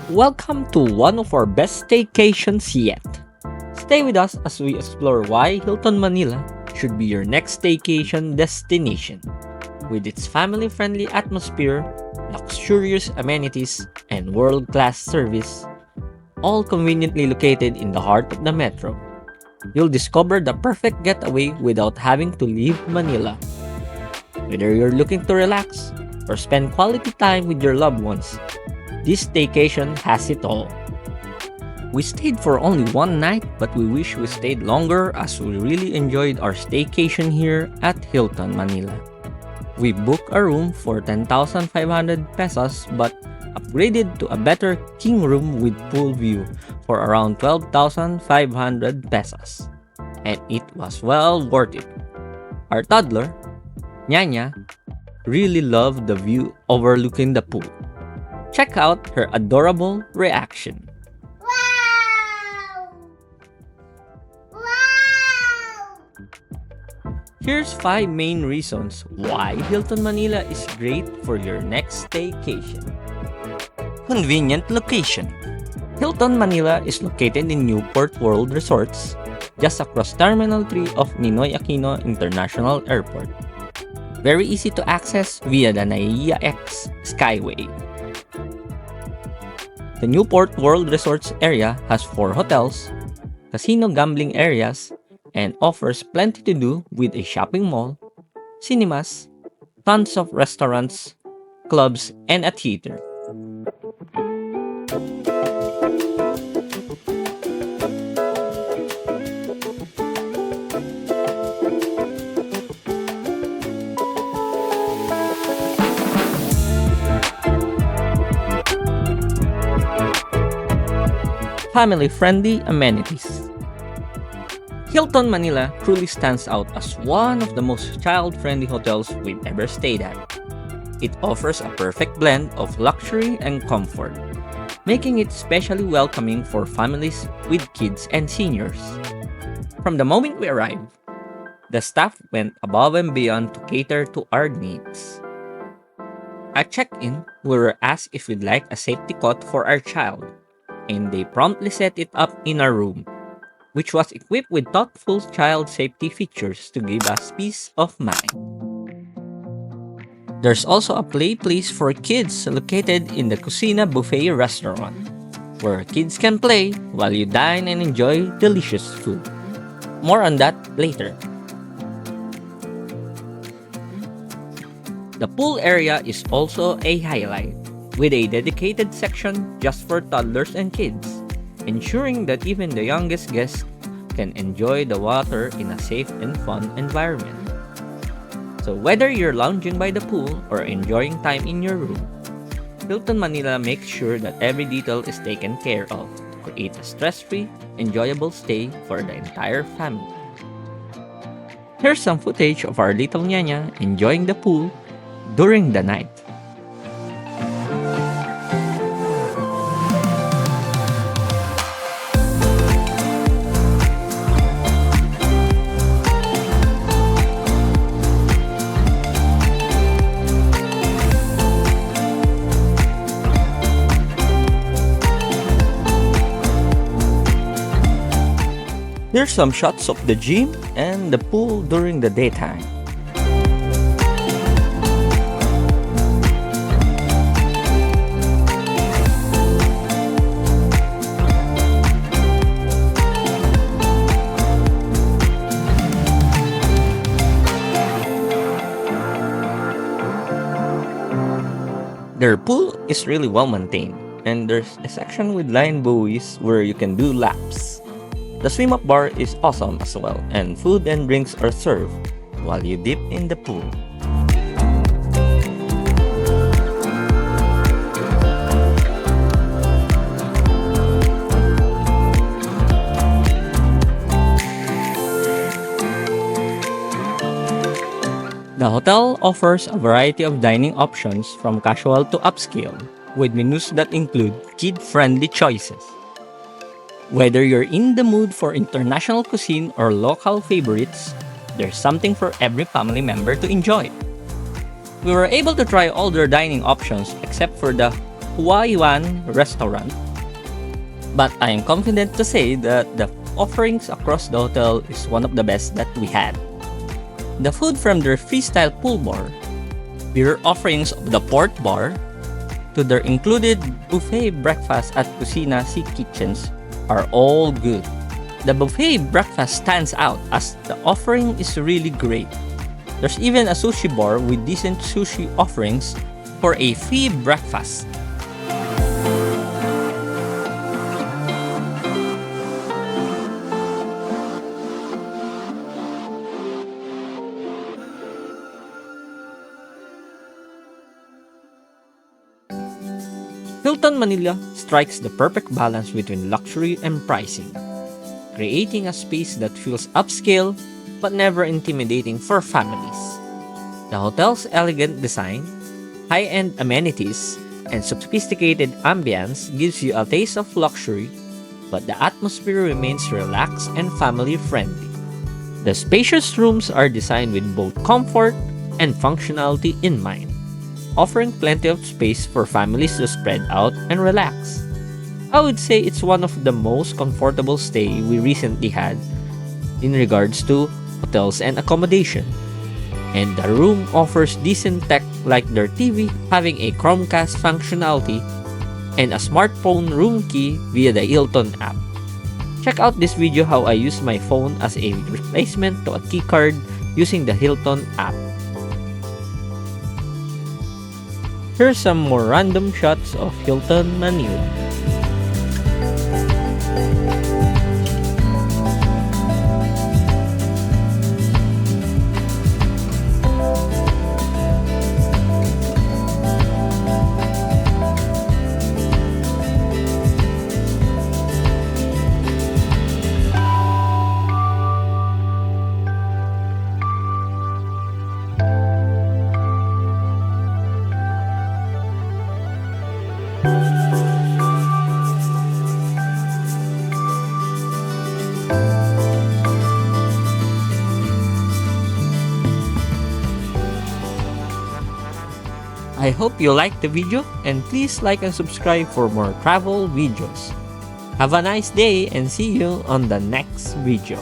Welcome to one of our best staycations yet. Stay with us as we explore why Hilton Manila should be your next staycation destination. With its family-friendly atmosphere, luxurious amenities, and world-class service, all conveniently located in the heart of the metro, you'll discover the perfect getaway without having to leave Manila. Whether you're looking to relax or spend quality time with your loved ones, this staycation has it all. We stayed for only one night, but we wish we stayed longer as we really enjoyed our staycation here at Hilton Manila. We booked a room for 10,500 pesos but upgraded to a better king room with pool view for around 12,500 pesos. And it was well worth it. Our toddler, Nyanya, really loved the view overlooking the pool. Check out her adorable reaction. Wow! Wow! Here's 5 main reasons why Hilton Manila is great for your next staycation. Convenient location. Hilton Manila is located in Newport World Resorts, just across Terminal 3 of Ninoy Aquino International Airport. Very easy to access via the NAIA X Skyway. The Newport World Resorts area has 4 hotels, casino gambling areas, and offers plenty to do with a shopping mall, cinemas, tons of restaurants, clubs, and a theater. Family-friendly amenities. Hilton Manila truly stands out as one of the most child-friendly hotels we've ever stayed at. It offers a perfect blend of luxury and comfort, making it especially welcoming for families with kids and seniors. From the moment we arrived, the staff went above and beyond to cater to our needs. At check-in, we were asked if we'd like a safety cot for our child, and they promptly set it up in our room, which was equipped with thoughtful child safety features to give us peace of mind. There's also a play place for kids located in the Cucina Buffet restaurant, where kids can play while you dine and enjoy delicious food. More on that later. The pool area is also a highlight, with a dedicated section just for toddlers and kids, ensuring that even the youngest guests can enjoy the water in a safe and fun environment. So whether you're lounging by the pool or enjoying time in your room, Hilton Manila makes sure that every detail is taken care of to create a stress-free, enjoyable stay for the entire family. Here's some footage of our little Nyanya enjoying the pool during the night. Here's some shots of the gym and the pool during the daytime. Their pool is really well maintained, and there's a section with line buoys where you can do laps. The swim-up bar is awesome as well, and food and drinks are served while you dip in the pool. The hotel offers a variety of dining options from casual to upscale, with menus that include kid-friendly choices. Whether you're in the mood for international cuisine or local favorites, there's something for every family member to enjoy. We were able to try all their dining options except for the Huayuan restaurant, but I am confident to say that the offerings across the hotel is one of the best that we had. The food from their freestyle pool bar, beer offerings of the port bar, to their included buffet breakfast at Kusina Sea Kitchens are all good. The buffet breakfast stands out as the offering is really great. There's even a sushi bar with decent sushi offerings for a free breakfast. Hilton Manila strikes the perfect balance between luxury and pricing, creating a space that feels upscale but never intimidating for families. The hotel's elegant design, high-end amenities, and sophisticated ambience gives you a taste of luxury, but the atmosphere remains relaxed and family-friendly. The spacious rooms are designed with both comfort and functionality in mind, offering plenty of space for families to spread out and relax. I would say it's one of the most comfortable stay we recently had in regards to hotels and accommodation. And the room offers decent tech like their TV having a Chromecast functionality and a smartphone room key via the Hilton app. Check out this video how I use my phone as a replacement to a key card using the Hilton app. Here's some more random shots of Hilton Manila. I hope you liked the video and please like and subscribe for more travel videos. Have a nice day and see you on the next video.